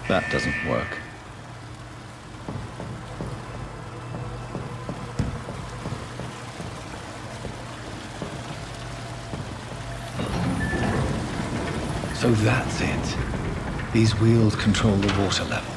That doesn't work. So that's it. These wheels control the water level.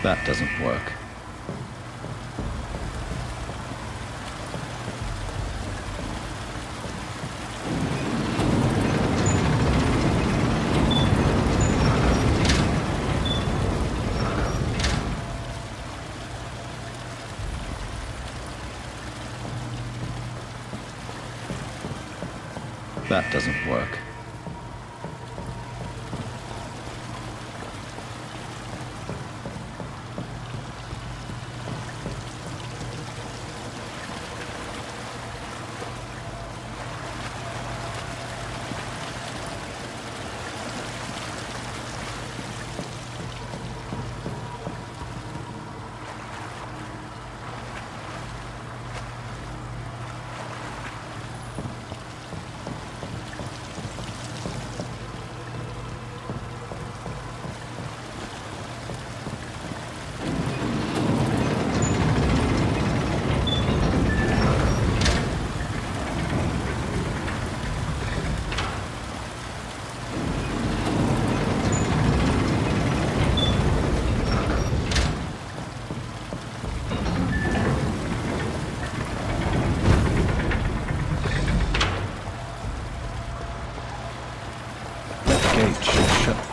That doesn't work. That doesn't work.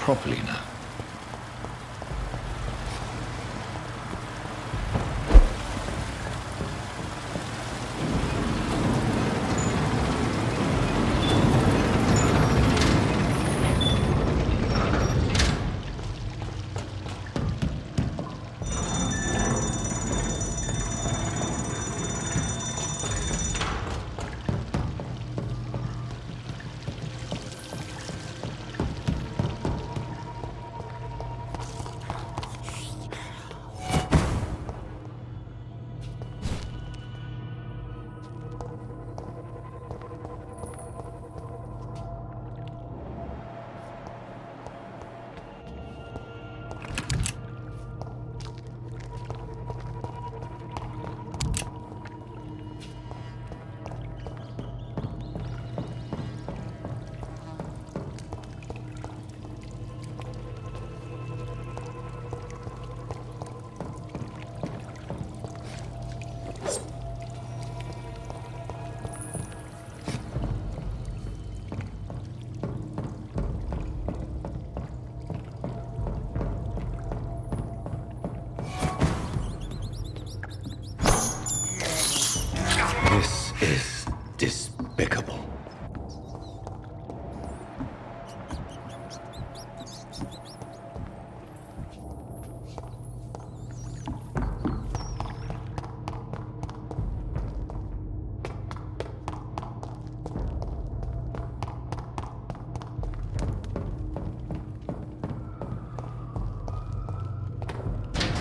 Properly now. This is despicable.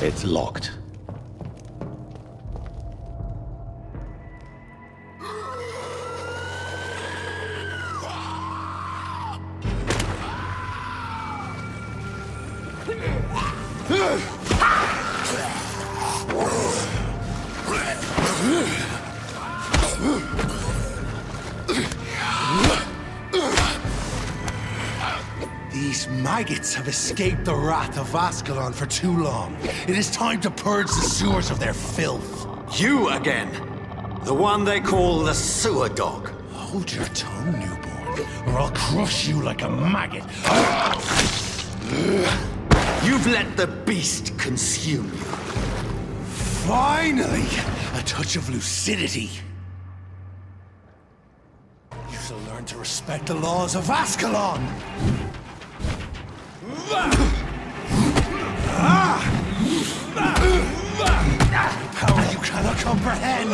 It's locked. These maggots have escaped the wrath of Ascalon for too long. It is time to purge the sewers of their filth. You again! The one they call the sewer dog. Hold your tongue, newborn, or I'll crush you like a maggot. You've let the beast consume you. Finally! A touch of lucidity. You shall learn to respect the laws of Ascalon! Ah! comprehend!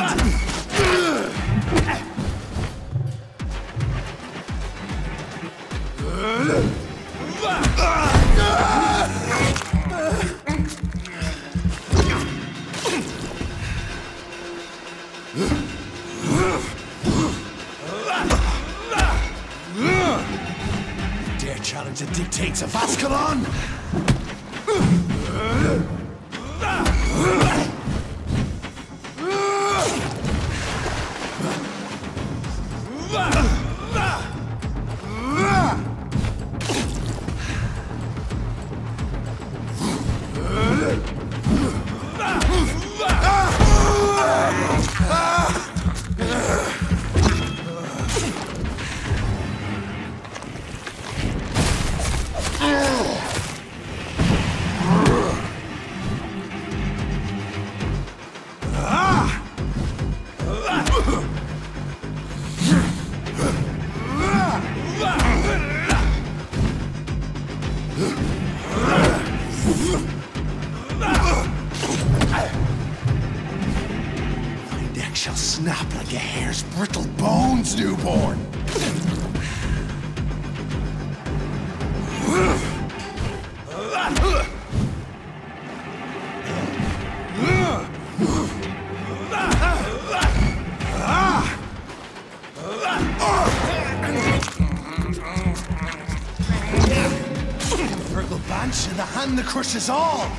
Dare challenge the dictates of Ascalon? Shall snap like a hare's brittle bones, newborn! Virgil Banch in the hand that crushes all!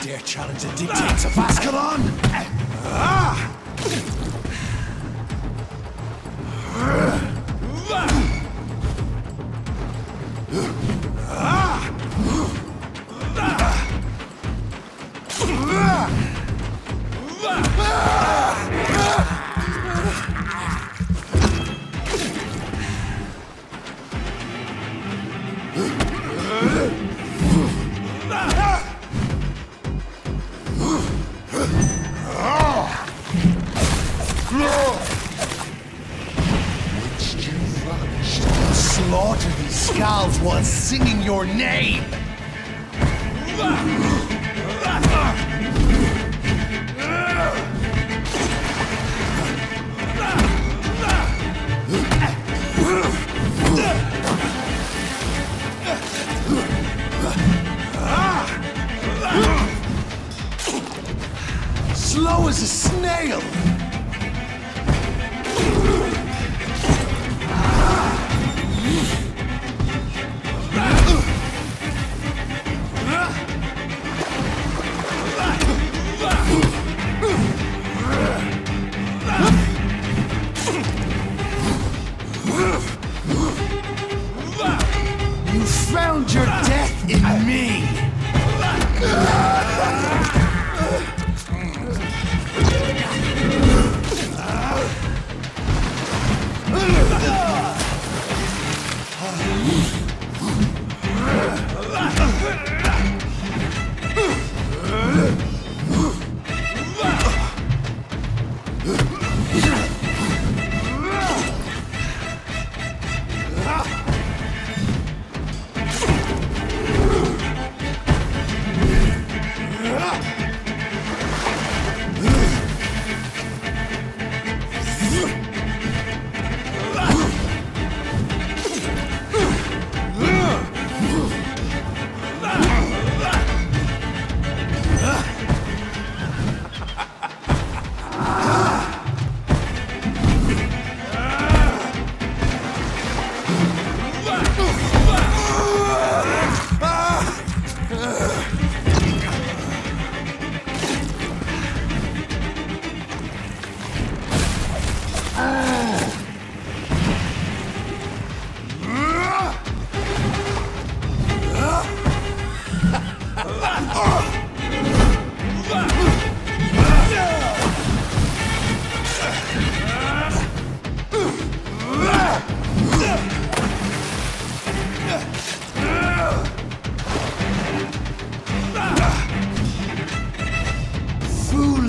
Dare challenge the dictates of Ascalon? Slaughter these skulls while singing your name! Slow as a snail! You found your death in me!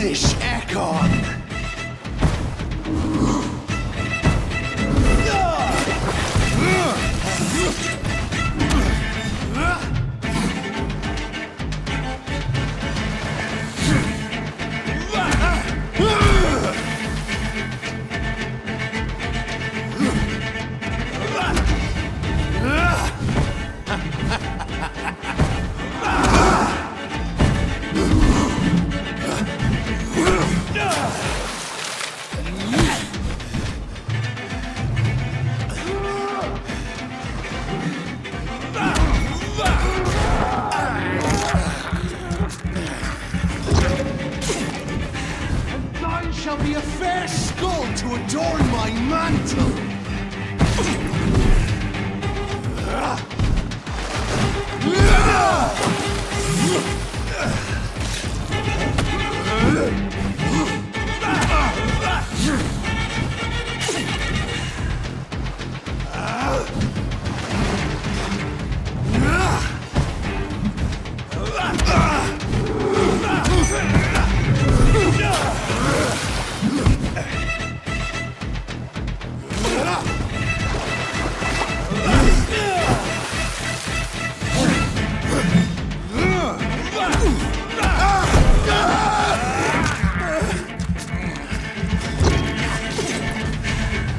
Foolish Ekon! Shall be a fair skull to adorn my mantle!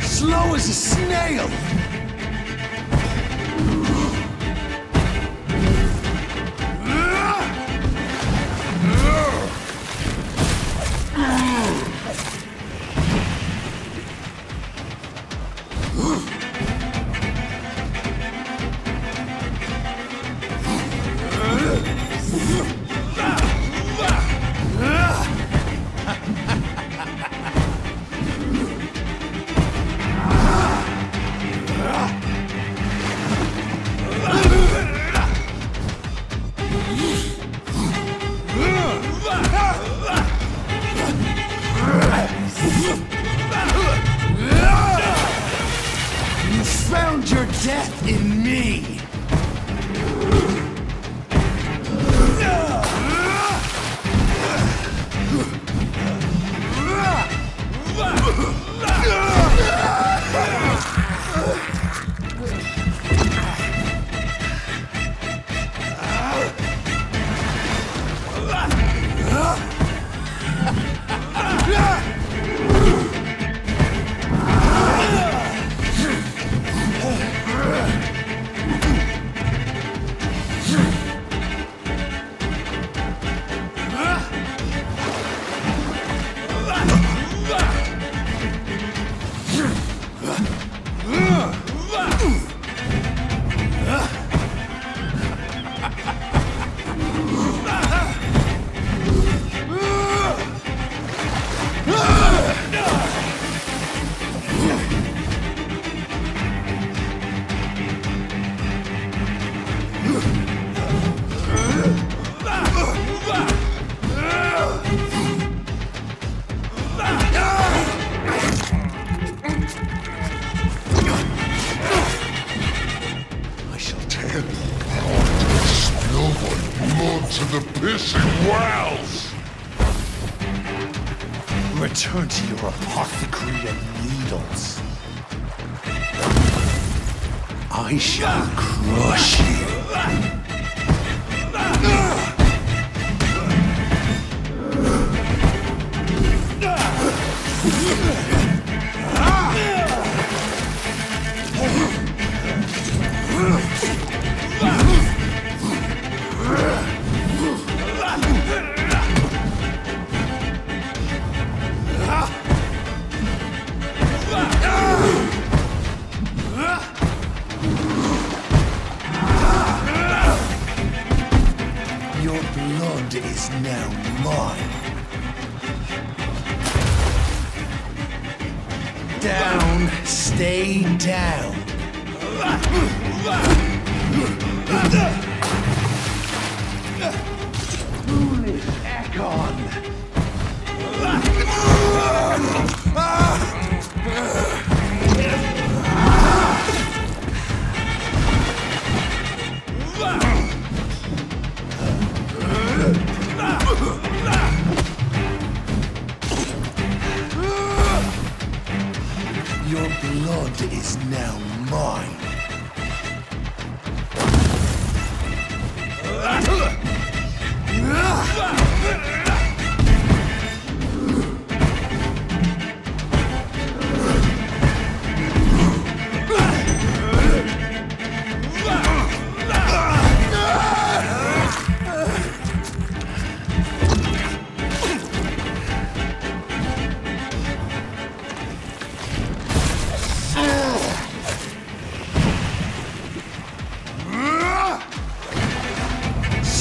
Slow as a snail! You found your death in me! To the pissing wells! Return to your apothecary and needles. I shall crush you. Your blood is now mine. Down, stay down. Foolish Ekon.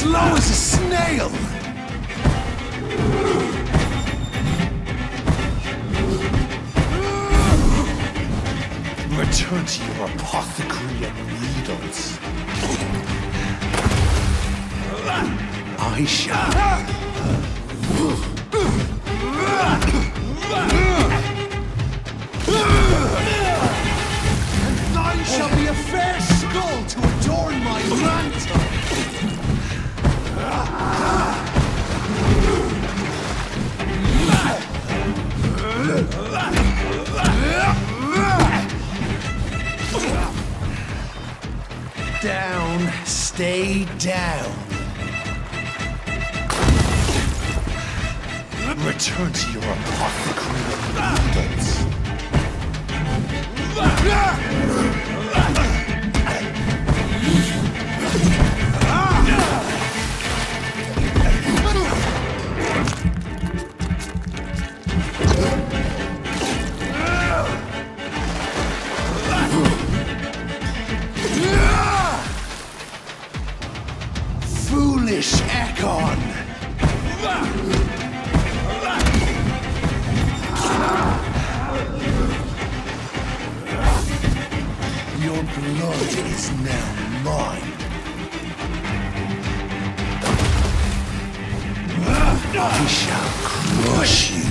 slow as a snail! Return to your apothecary and needles. I shall. And thine shall be a fair skull to adorn my mantle. Down, stay down. Return to your apothecary and needles. Foolish Ekon! Your blood is now mine. I shall crush you.